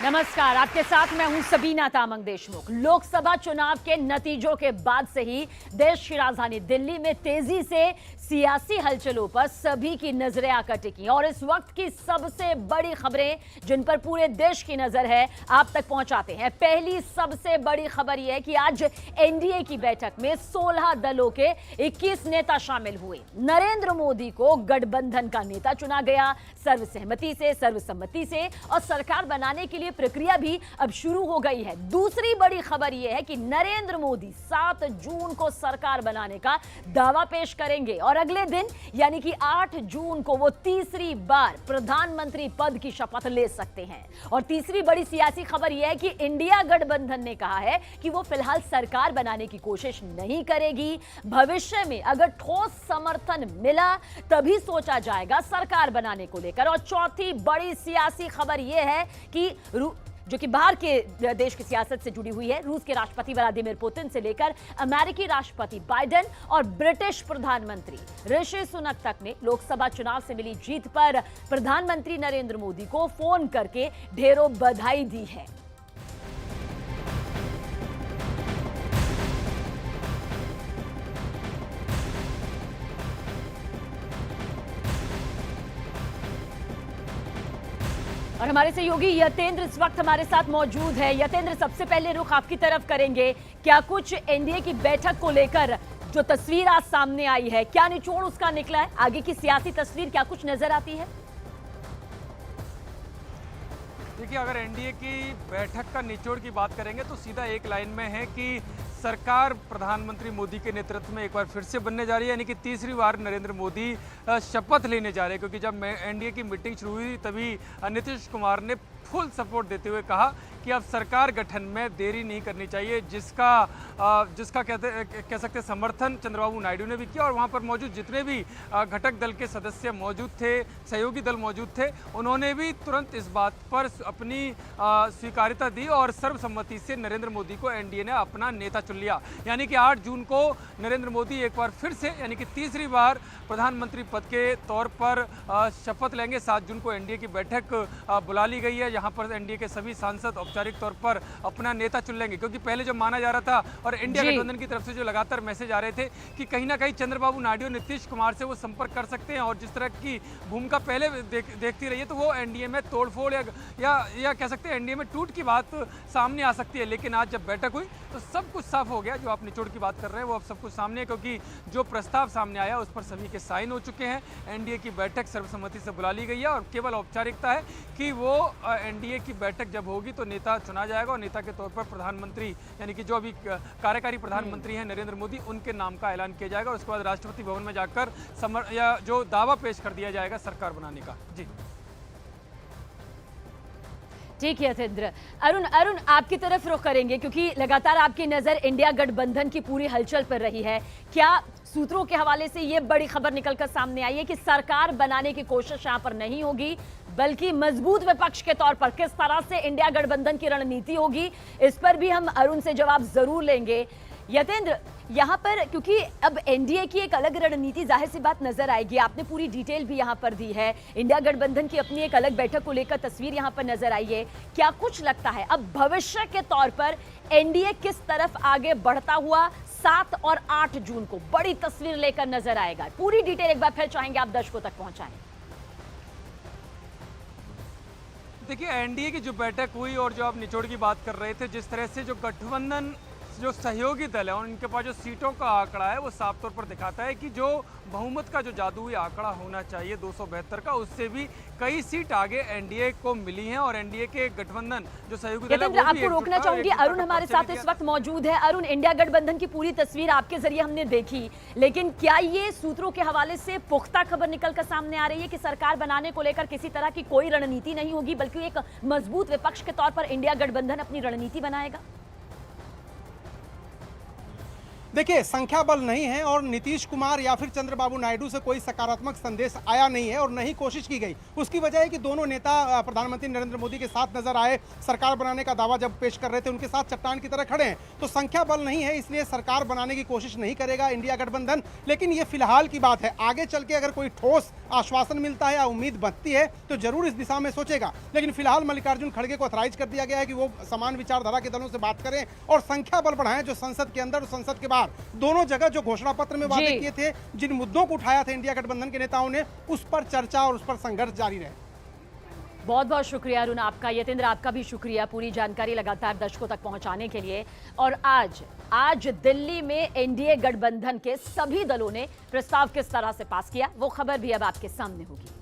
नमस्कार, आपके साथ मैं हूं सबीना तामंग देशमुख। लोकसभा चुनाव के नतीजों के बाद से ही देश की राजधानी दिल्ली में तेजी से सियासी हलचलों पर सभी की नजरें आकर टिकी और इस वक्त की सबसे बड़ी खबरें जिन पर पूरे देश की नजर है आप तक पहुंचाते हैं। पहली सबसे बड़ी खबर यह है कि आज एनडीए की बैठक में 16 दलों के 21 नेता शामिल हुए। नरेंद्र मोदी को गठबंधन का नेता चुना गया सर्वसम्मति से और सरकार बनाने के लिए प्रक्रिया भी अब शुरू हो गई है। दूसरी बड़ी खबर यह है कि नरेंद्र मोदी 7 जून को सरकार बनाने का दावा पेश करेंगे और अगले दिन यानी कि 8 जून को वो तीसरी बार प्रधानमंत्री पद की शपथ ले सकते हैं। और तीसरी बड़ी सियासी खबर यह है कि इंडिया गठबंधन ने कहा है कि वो फिलहाल सरकार बनाने की कोशिश नहीं करेगी। भविष्य में अगर ठोस समर्थन मिला तभी सोचा जाएगा सरकार बनाने को लेकर। और चौथी बड़ी सियासी खबर यह है कि जो कि बाहर के देश की सियासत से जुड़ी हुई है, रूस के राष्ट्रपति व्लादिमीर पुतिन से लेकर अमेरिकी राष्ट्रपति बाइडेन और ब्रिटिश प्रधानमंत्री ऋषि सुनक तक ने लोकसभा चुनाव से मिली जीत पर प्रधानमंत्री नरेंद्र मोदी को फोन करके ढेरों बधाई दी है। और हमारे सहयोगी यतेंद्र इस वक्त हमारे साथ मौजूद है। यतेंद्र, सबसे पहले रुख आपकी तरफ करेंगे। क्या कुछ एनडीए की बैठक को लेकर जो तस्वीर आज सामने आई है, क्या निचोड़ उसका निकला है? आगे की सियासी तस्वीर क्या कुछ नजर आती है? देखिए, अगर एनडीए की बैठक का निचोड़ की बात करेंगे तो सीधा एक लाइन में है कि सरकार प्रधानमंत्री मोदी के नेतृत्व में एक बार फिर से बनने जा रही है, यानी कि तीसरी बार नरेंद्र मोदी शपथ लेने जा रहे हैं। क्योंकि जब एनडीए की मीटिंग शुरू हुई तभी नीतीश कुमार ने फुल सपोर्ट देते हुए कहा कि अब सरकार गठन में देरी नहीं करनी चाहिए, जिसका कह सकते हैं समर्थन चंद्रबाबू नायडू ने भी किया। और वहाँ पर मौजूद जितने भी घटक दल के सदस्य मौजूद थे, सहयोगी दल मौजूद थे, उन्होंने भी तुरंत इस बात पर अपनी स्वीकार्यता दी और सर्वसम्मति से नरेंद्र मोदी को एनडीए ने अपना नेता चुन लिया। यानी कि 8 जून को नरेंद्र मोदी एक बार फिर से यानी कि तीसरी बार प्रधानमंत्री पद के तौर पर शपथ लेंगे। 7 जून को एनडीए की बैठक बुला ली गई है। यहाँ पर एनडीए के सभी सांसद औपचारिक तौर पर अपना नेता चुन लेंगे। क्योंकि पहले जब माना जा रहा था और इंडिया गठबंधन की तरफ से जो लगातार मैसेज आ रहे थे कि कहीं ना कहीं चंद्रबाबू नायडू नीतीश कुमार से वो संपर्क कर सकते हैं और जिस तरह की भूमिका पहले देखती रही है तो वो एनडीए में तोड़फोड़ या कह सकते हैं एनडीए में टूट की बात सामने आ सकती है। लेकिन आज जब बैठक हुई तो सब कुछ साफ हो गया। जो आप निचोड़ की बात कर रहे हैं वो अब सब कुछ सामने है, क्योंकि जो प्रस्ताव सामने आया उस पर सभी के साइन हो चुके हैं। एनडीए की बैठक सर्वसम्मति से बुला ली गई है और केवल औपचारिकता है कि वो एनडीए की बैठक जब होगी तो नेता चुना जाएगा और नेता के तौर पर प्रधानमंत्री यानी कि जो अभी कार्यकारी प्रधानमंत्री हैं नरेंद्र मोदी, उनके नाम का ऐलान किया जाएगा। उसके बाद राष्ट्रपति भवन में जाकर जो दावा पेश कर दिया जाएगा सरकार बनाने का। जी ठीक है यतेंद्र। अरुण आपकी तरफ रुख करेंगे क्योंकि लगातार आपकी नजर इंडिया गठबंधन की पूरी हलचल पर रही है। क्या सूत्रों के हवाले से यह बड़ी खबर निकलकर सामने आई है कि सरकार बनाने की कोशिश यहां पर नहीं होगी बल्कि मजबूत विपक्ष के तौर पर किस तरह से इंडिया गठबंधन की रणनीति होगी, इस पर भी हम अरुण से जवाब जरूर लेंगे। यतेंद्र, यहां पर क्योंकि अब एनडीए की एक अलग रणनीति जाहिर सी बात नजर आएगी, आपने पूरी डिटेल भी यहां पर दी है। इंडिया गठबंधन की अपनी एक अलग बैठक को लेकर तस्वीर यहां पर नजर आई है। क्या कुछ लगता है अब भविष्य के तौर पर एनडीए किस तरफ आगे बढ़ता हुआ 7 और 8 जून को बड़ी तस्वीर लेकर नजर आएगा? पूरी डिटेल एक बार फिर चाहेंगे आप दर्शकों तक पहुंचाएं। देखिए, एनडीए की जो बैठक हुई और जो आप निचोड़ की बात कर रहे थे, जिस तरह से जो गठबंधन जो सहयोगी दल है उनके पास जो सीटों का आंकड़ा है वो साफ तौर पर दिखाता है कि जो बहुमत का जो जादुई आंकड़ा होना चाहिए 272 का, उससे भी कई सीट आगे एनडीए को मिली हैं और एनडीए के गठबंधन जो सहयोगी दल है वो भी आपको रोकना चाहूंगी। अरुण हमारे साथ इस वक्त मौजूद है। अरुण, इंडिया गठबंधन की पूरी तस्वीर आपके जरिए हमने देखी, लेकिन क्या ये सूत्रों के हवाले से पुख्ता खबर निकलकर सामने आ रही है कि सरकार बनाने को लेकर किसी तरह की कोई रणनीति नहीं होगी बल्कि एक मजबूत विपक्ष के तौर पर इंडिया गठबंधन अपनी रणनीति बनाएगा? देखिए, संख्या बल नहीं है और नीतीश कुमार या फिर चंद्रबाबू नायडू से कोई सकारात्मक संदेश आया नहीं है और नहीं कोशिश की गई। उसकी वजह है कि दोनों नेता प्रधानमंत्री नरेंद्र मोदी के साथ नजर आए, सरकार बनाने का दावा जब पेश कर रहे थे उनके साथ चट्टान की तरह खड़े हैं। तो संख्या बल नहीं है, इसलिए सरकार बनाने की कोशिश नहीं करेगा इंडिया गठबंधन। लेकिन ये फिलहाल की बात है, आगे चल के अगर कोई ठोस आश्वासन मिलता है या उम्मीद बनती है तो जरूर इस दिशा में सोचेगा। लेकिन फिलहाल मल्लिकार्जुन खड़गे को ऑथराइज कर दिया गया है कि वो समान विचारधारा के दलों से बात करें और संख्या बल बढ़ाएं, जो संसद के अंदर और संसद के बाहर दोनों जगह जो घोषणा पत्र में वादे किए थे, जिन मुद्दों को उठाया था इंडिया गठबंधन के नेताओं ने, उस पर चर्चा और उस पर संघर्ष जारी रहे। बहुत बहुत शुक्रिया अरुण आपका। यतेंद्र आपका भी शुक्रिया पूरी जानकारी लगातार दर्शकों तक पहुंचाने के लिए। और आज दिल्ली में एनडीए गठबंधन के सभी दलों ने प्रस्ताव किस तरह से पास किया, वो खबर भी अब आपके सामने होगी।